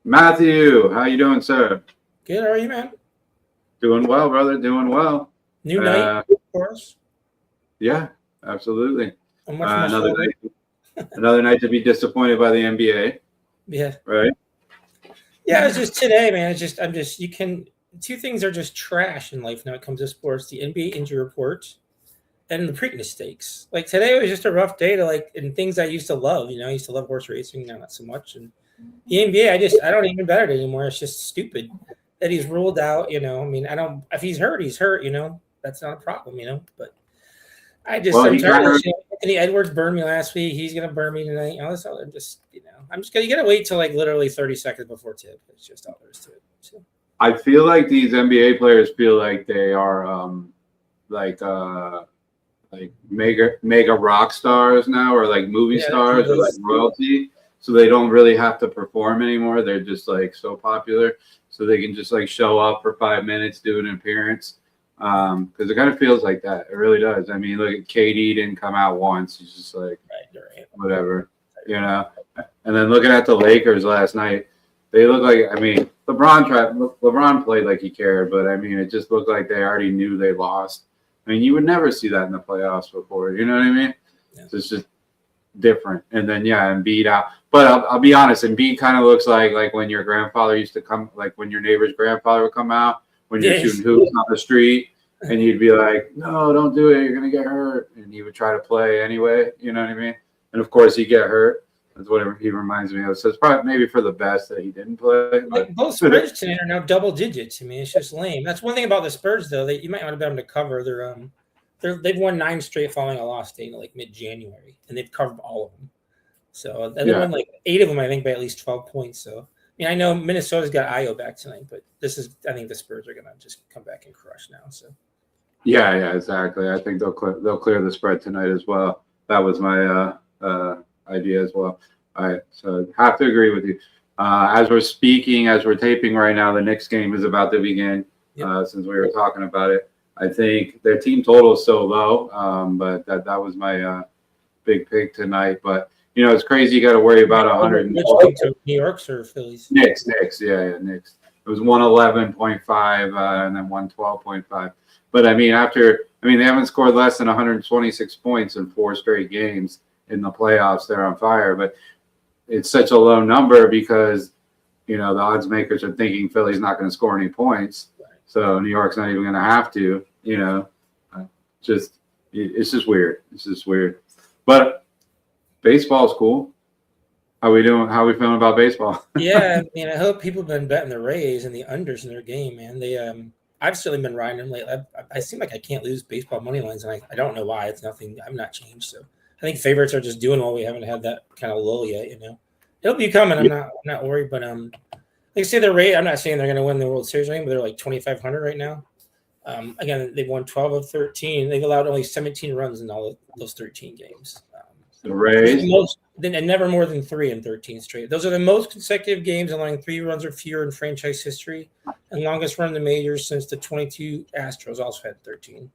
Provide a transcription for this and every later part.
Matthew, how you doing, sir? Good, how are you, man? Doing well, brother. Doing well. New night Uh, for us. yeah, absolutely. I'm much more Another sober. night, another night to be disappointed by the NBA, Yeah. right? Yeah, it's just today, man. You can, two things are just trash in life now. It comes to sports: the NBA injury report and the Preakness stakes. Like today was just a rough day to and things I used to love. I used to love horse racing, now not so much. And the NBA, I don't even bet it anymore. It's just stupid that he's ruled out. I mean, I don't. If he's hurt, he's hurt. That's not a problem. But Well, I'm he tired kind of of this shit. Anthony Edwards burned me last week. He's gonna burn me tonight. All this other I'm just gonna you gotta wait till literally 30 seconds before tip. It's just all there is to it. So. I feel like these NBA players feel like they are like uh like mega rock stars now, or like movie Yeah, stars, or like royalty. So they don't really have to perform anymore. They're just like so popular, so they can just like show up for 5 minutes, do an appearance. Because it kind of feels like that. It really does. I mean, look at KD didn't come out once. He's just like whatever, And then looking at the Lakers last night, they look like, I mean, LeBron played like he cared, but I mean, it just looked like they already knew they lost. I mean, you would never see that in the playoffs before. You know what I mean? Yeah. So it's just different. And then Embiid out. But I'll be honest, Embiid kind of looks like when your grandfather used to come, like when your neighbor's grandfather would come out when you're shooting hoops on the street, and you'd be like, "No, don't do it. You're gonna get hurt." And he would try to play anyway. You know what I mean? And of course, he get hurt. That's what he reminds me of. So it's probably maybe for the best that he didn't play. But both Spurs tonight are now double digits. I mean, it's just lame. That's one thing about the Spurs, though. You might want to bet them to cover. They've won 9 straight following a loss day in mid-January, and they've covered all of them. So they won 8 of them, I think, by at least 12 points. So I know Minnesota's got Io back tonight, but I think the Spurs are gonna just come back and crush now. So yeah, exactly. I think they'll clear the spread tonight as well. That was my idea as well. All right, so have to agree with you. As we're taping right now, the Knicks game is about to begin. Yep. Since we were talking about it, I think their team total is so low, but that was my big pick tonight. But it's crazy. You got to worry about 100. Which New York's or Phillies? Knicks. Yeah, Knicks. It was 111.5 and then 112.5. But I mean, they haven't scored less than 126 points in 4 straight games in the playoffs. They're on fire, but it's such a low number because the odds makers are thinking Philly's not going to score any points, so New York's not even going to have to. It's just weird. It's just weird. But baseball's cool. How we doing? How we feeling about baseball? Yeah, I hope people have been betting the Rays and the unders in their game, man. I've certainly been riding them lately. I seem like I can't lose baseball money lines, and I don't know why. It's nothing. I'm not changed. So I think favorites are just doing well. We haven't had that kind of lull yet. It'll be coming. I'm not worried. But like I say, the Rays. I'm not saying they're going to win the World Series game, but they're like 2,500 right now. Again, they've won 12 of 13. They've allowed only 17 runs in all of those 13 games. The Rays. And never more than 3 in 13 straight. Those are the most consecutive games allowing 3 runs or fewer in franchise history, and longest run in the majors since the 22 Astros also had 13.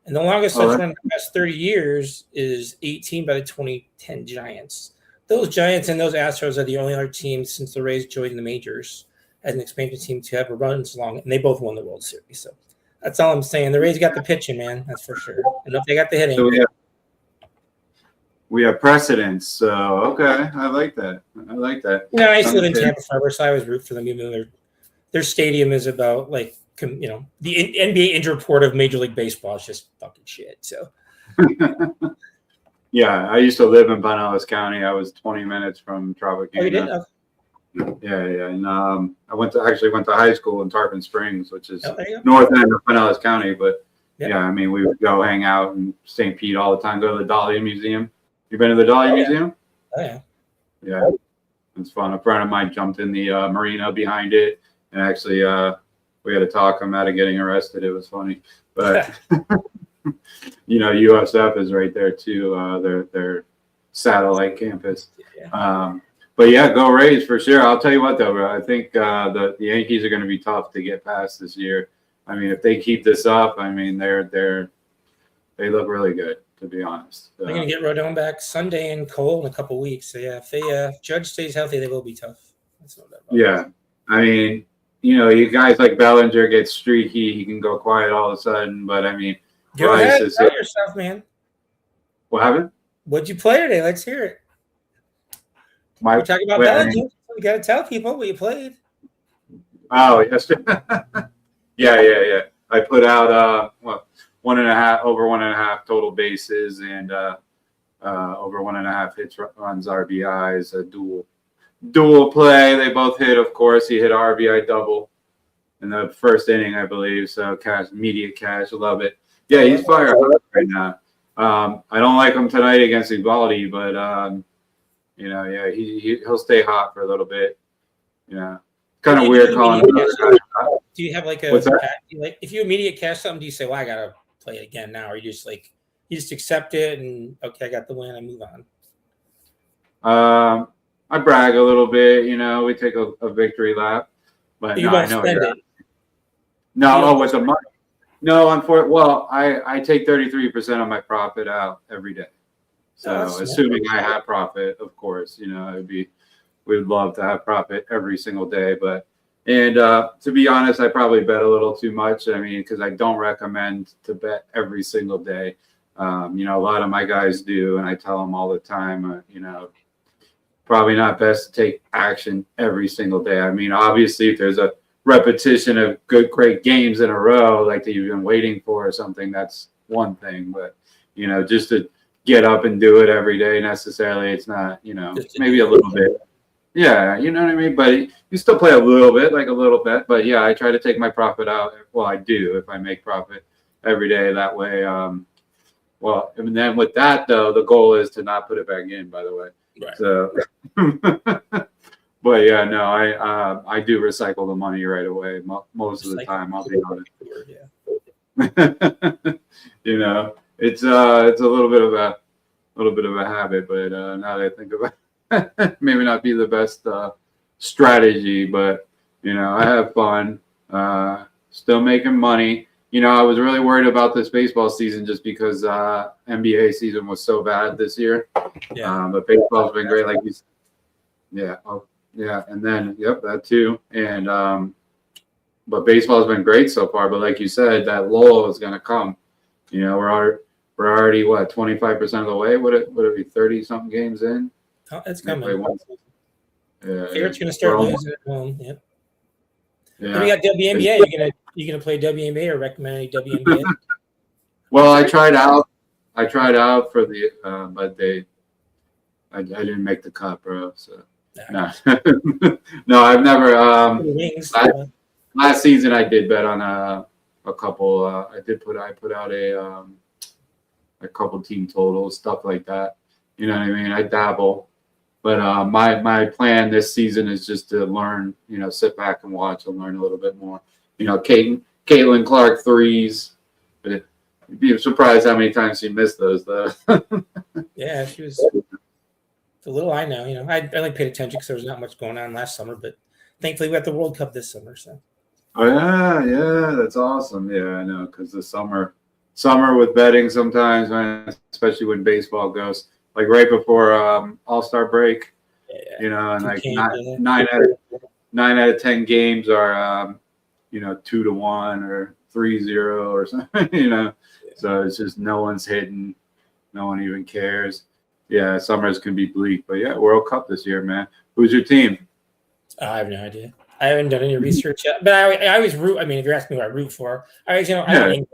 And the longest such run in the past 30 years is 18 by the 2010 Giants. Those Giants and those Astros are the only other teams since the Rays joined the majors as an expansion team to have a run so long, and they both won the World Series. So that's all I'm saying. The Rays got the pitching, man. That's for sure. And if they got the hitting. So we have precedence. So, okay. I like that. I used to live in Tampa forever, so I always root for them, even though their stadium is about, the NBA injury report of Major League Baseball is just fucking shit. So, yeah, I used to live in Pinellas County. I was 20 minutes from Tropicana. Oh, you did? Okay. Yeah. And I went to high school in Tarpon Springs, which is north end of Pinellas County. But, we would go hang out in St. Pete all the time, go to the Dahlia Museum. You been to the Dahlia Museum? Oh, yeah. Yeah. It's fun. A friend of mine jumped in the marina behind it, and actually we had a talk him out of getting arrested. It was funny. But, USF is right there, too, their satellite campus. Yeah. But, go Rays for sure. I'll tell you what, though, bro. I think the Yankees are going to be tough to get past this year. I mean, if they keep this up, I mean, they look really good, to be honest. They're going to get Rodon back Sunday and Cole in a couple of weeks. So, if Judge stays healthy, they will be tough. That's no doubt about I mean, you guys like Bellinger get streaky. He can go quiet all of a sudden. But I mean, Go Rice ahead, is tell yourself, man. what happened? What'd you play today? Let's hear it. My We're talking about wait, I Bellinger. mean, We got to tell people what you played. oh, yesterday. Yeah. I put out one and a half over 1.5 total bases and over 1.5 hits, runs, RBIs, a dual play. They both hit, of course. He hit RBI double in the first inning, I believe. So immediate cash, love it. Yeah, he's fired up right now. I don't like him tonight against Evaldi, but yeah, he'll stay hot for a little bit. Kind of weird calling another guy. Do you have like What's that? like if you immediate cash something? Do you say, "Well, I gotta play it again now," or you just accept it and okay, I got the win, I move on? I brag a little bit. We take a victory lap, but You no, I won't know spend you're. it. No, with the money. No, I take 33% of my profit out every day. So assuming I have profit, of course, we'd love to have profit every single day. And to be honest, I probably bet a little too much. I mean, because I don't recommend to bet every single day. A lot of my guys do, and I tell them all the time, probably not best to take action every single day. I mean, obviously, if there's a repetition of great games in a row, like that you've been waiting for or something, that's one thing. But, just to get up and do it every day necessarily, it's not, maybe a little bit. Yeah, you know what I mean? But you still play a little bit, like a little bit. But yeah, I try to take my profit out. Well, I do if I make profit every day that way. Well, and then with that, though, the goal is to not put it back in, by the way. Right. So, but yeah, no, I do recycle the money right away. Most of the time, I'll be honest. Yeah. It's a little bit of a habit, but now that I think about it, maybe not be the best strategy, but I have fun. Still making money. I was really worried about this baseball season just because NBA season was so bad this year. Yeah. But baseball's been great, like you said. Yeah. Oh, yeah. And then, that too. And but baseball's been great so far. But like you said, that lull is going to come. We're already 25% of the way. Would it be 30-something games in? Oh, it's coming. Yeah. Favorite's going to start losing at home. Yep. Yeah. Then we got WNBA. You gonna play WNBA or recommend any WNBA? Well, I tried out for the, but I didn't make the cut, bro. So no, no, I've never. Last season I did bet on a couple. I put out a couple team totals, stuff like that. You know what I mean? I dabble, but my plan this season is just to learn. Sit back and watch and learn a little bit more. Caitlin Clark threes. But you'd be surprised how many times she missed those, though. Yeah, she was. It's a little I know. I only paid attention because there was not much going on last summer, but thankfully we got the World Cup this summer. So. Oh yeah, that's awesome. Yeah, I know, because the summer with betting sometimes, man, especially when baseball goes like right before All-Star break. Yeah. And like 9 out of 10 games are 2-1 or 3-0 or something. Yeah. So it's just no one's hitting, no one even cares. Yeah, summers can be bleak, but yeah, World Cup this year, man. Who's your team? I have no idea. I haven't done any research yet, but I always root. I mean, if you're asking me who I root for, I root England.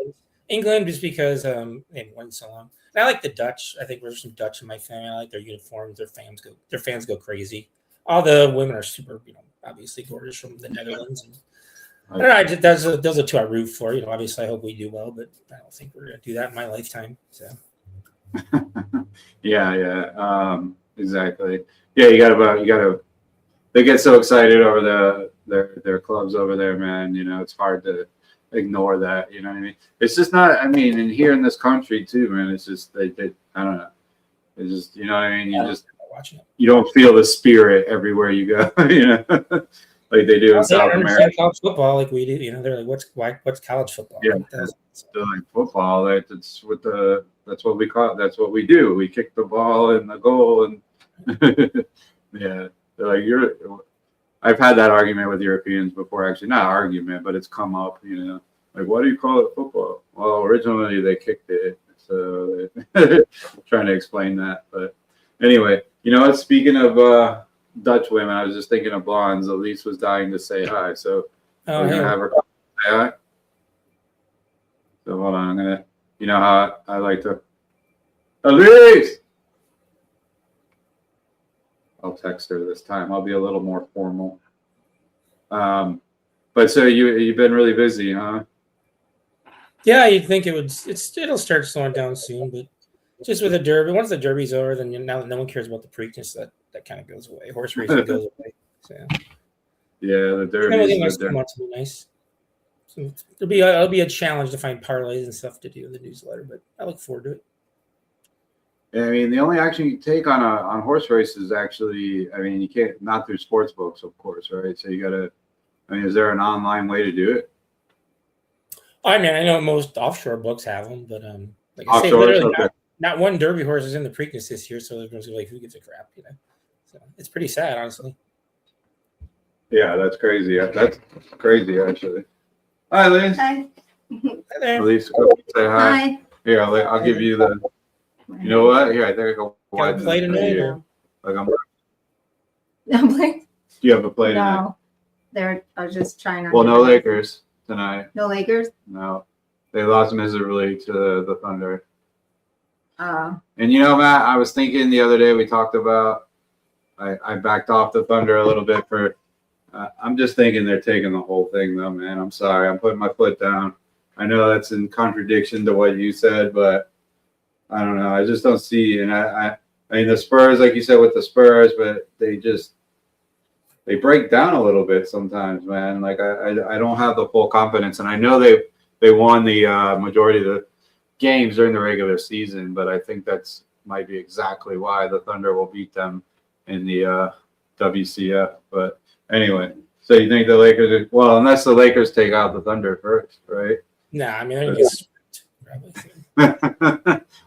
England just because they've won so long. And I like the Dutch. I think there's some Dutch in my family. I like their uniforms. Their fans go crazy. All the women are super, obviously gorgeous from the Netherlands. And I don't know. Those are two I root for. Obviously I hope we do well, but I don't think we're gonna do that in my lifetime. So. Yeah. Exactly. Yeah, you gotta. They get so excited over their clubs over there, man. It's hard to ignore that. You know what I mean? It's just not. I mean, and here in this country too, man. It's just they I don't know. It's just what I mean. You don't feel the spirit everywhere you go. Like they do in South America. College football, like we do. They're like, what's college football? Yeah, like football. That's what we call it. That's what we do. We kick the ball in the goal, and yeah, they're like I've had that argument with Europeans before. Actually, not argument, but it's come up. Like, why do you call it football? Well, originally they kicked it, so they're trying to explain that. But anyway, you know what? Speaking of Dutch women, I was just thinking of blondes. Elise was dying to say hi, so we're gonna have her say hi. So hold on, I'm gonna. You know how I like to. Elise. I'll text her this time. I'll be a little more formal. But so you've been really busy, huh? Yeah, you'd think it'll start slowing down soon, but just with the Derby, once the Derby's over, then now that no one cares about the Preakness, that kind of goes away. Horse racing goes away. So yeah, the Derby. Within the next 2 months will be nice. So it'll be a challenge to find parlays and stuff to do in the newsletter, but I look forward to it. I mean, the only action you take on horse races is actually, I mean, you can't, not through sports books, of course, right? So you got to, I mean, is there an online way to do it? I mean, I know most offshore books have them, but like I say, literally not one Derby horse is in the Preakness this year, so everyone's like, who gives a crap, So it's pretty sad, honestly. Yeah, that's crazy. That's crazy, actually. Hi, Liz. Hi. Hi there. Elise, say hi. Hi. Here, I'll give you the. You know what? Here, I think I go. Got a play tonight, or? Like I'm like, do you have a play tonight? no. I was just trying to. Well, no Lakers tonight. No Lakers? No. They lost miserably to the Thunder. Oh. And you know, Matt, I was thinking the other day we talked about I backed off the Thunder a little bit for I'm just thinking they're taking the whole thing though, man. I'm sorry. I'm putting my foot down. I know that's in contradiction to what you said, but I don't know. I just don't see. And I mean, the Spurs, like you said, with the Spurs, but they break down a little bit sometimes, man. Like I don't have the full confidence, and I know they won the majority of the games during the regular season, but I think that's might be exactly why the Thunder will beat them in the WCF. But anyway, so you think the Lakers? Well, unless the Lakers take out the Thunder first, right? Nah, I mean, they're gonna get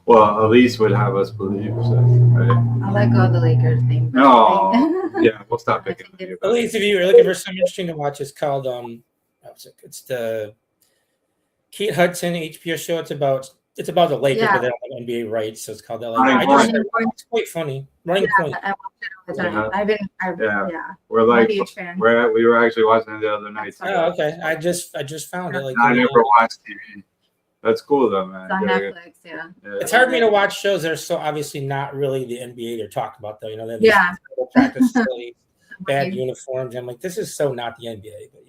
well, Elise would have us believe, so, right? I like all the Lakers thing. No, yeah, we'll stop picking. At least if you're looking for something interesting to watch, it's called it's the Kate Hudson HBO show. It's about the Lakers, but they don't have NBA rights, so it's called that. It's quite funny. Running Point. I watch it all the time. Yeah. We're like, I'm a huge fan. we were actually watching it the other night. Oh, okay. I just found it. Like, I never watched TV. That's cool though, man. It's on Netflix, yeah. It's hard for me to watch shows that are so obviously not really the NBA they're talking about, though. They have Yeah. practice facilities, bad uniforms. I'm like, this is so not the NBA, but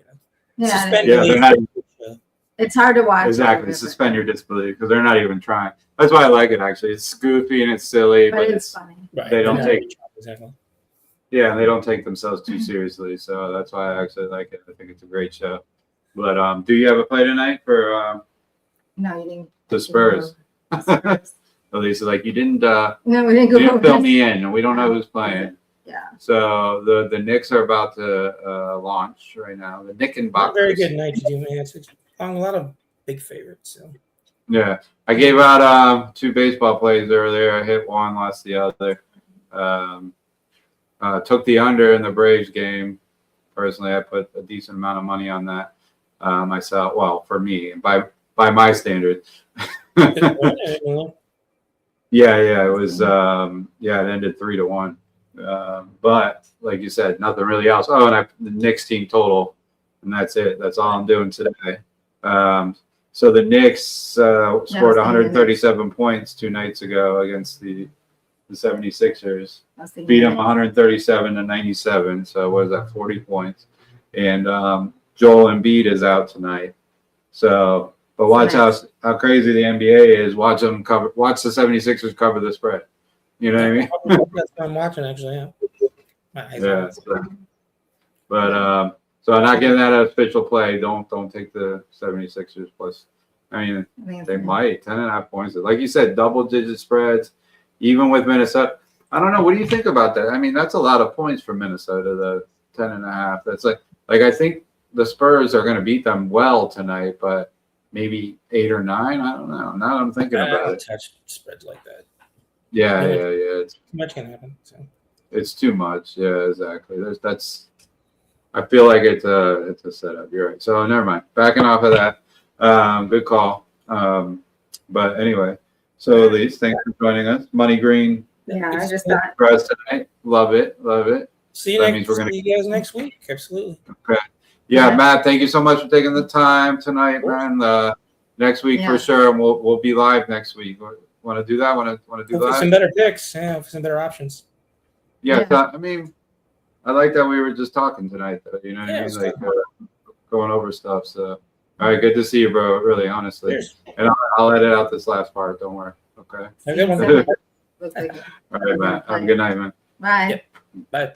it's hard to watch. Exactly, suspend your disbelief because they're not even trying. That's why I like it. Actually, it's goofy and it's silly, but it's funny. Right. They don't take. Exactly. Yeah, they don't take themselves too seriously, so that's why I actually like it. I think it's a great show. But do you have a play tonight for? No, you didn't. The Spurs. At least like you didn't. No, we didn't go. You didn't fill me in, and we don't know who's playing. Yeah. So the Knicks are about to launch right now. The Knickerbockers. Very good night to you, man. It's a lot of big favorites. So. Yeah, I gave out 2 baseball plays earlier. I hit one, lost the other. Took the under in the Braves game. Personally, I put a decent amount of money on that myself. Well, for me, by my standards. Yeah, it was. It ended 3-1. But like you said, nothing really else. Oh, and the Knicks team total, and that's it. That's all I'm doing today. So the Knicks scored 137 points 2 nights ago against the 76ers. Beat them 137-97. So what is that? 40 points. And Joel Embiid is out tonight. So. But watch how crazy the NBA is. Watch the 76ers cover the spread. You know what I mean? That's what I'm watching, actually. Yeah. But so I'm not giving that an official play. Don't take the 76ers plus. I mean, they might 10.5 points. Like you said, double-digit spreads, even with Minnesota. I don't know. What do you think about that? I mean, that's a lot of points for Minnesota. The 10.5. That's like I think the Spurs are going to beat them well tonight, but. Maybe 8 or 9. I don't know. Now I'm thinking about it. Touch spreads like that. Yeah. It's too much can happen. So. It's too much. Yeah, exactly. I feel like it's a setup. You're right. So never mind. Backing off of that. Good call. But anyway, so Elise, thanks for joining us. Money Green Yeah, I just thought, for us tonight. Love it. Love it. See you That next. means we're gonna- See you guys next week. Absolutely. Okay. Yeah, Yeah. Matt, thank you so much for taking the time tonight, man. Next week for Yeah. sure, and we'll be live next week. Want to do that? Want to do Hopefully some live? better picks. Yeah, hopefully some better options. Yeah, Yeah. so, I mean, I like that we were just talking tonight, though. You know what Yeah, I mean? it's Like going over stuff. So, all right, good to see you, bro. Really, honestly. Cheers. And I'll edit out this last part. Don't worry. Okay. Have a good one. Looks like it. All right, Matt. Have a good night, man. Bye. Yep. Bye.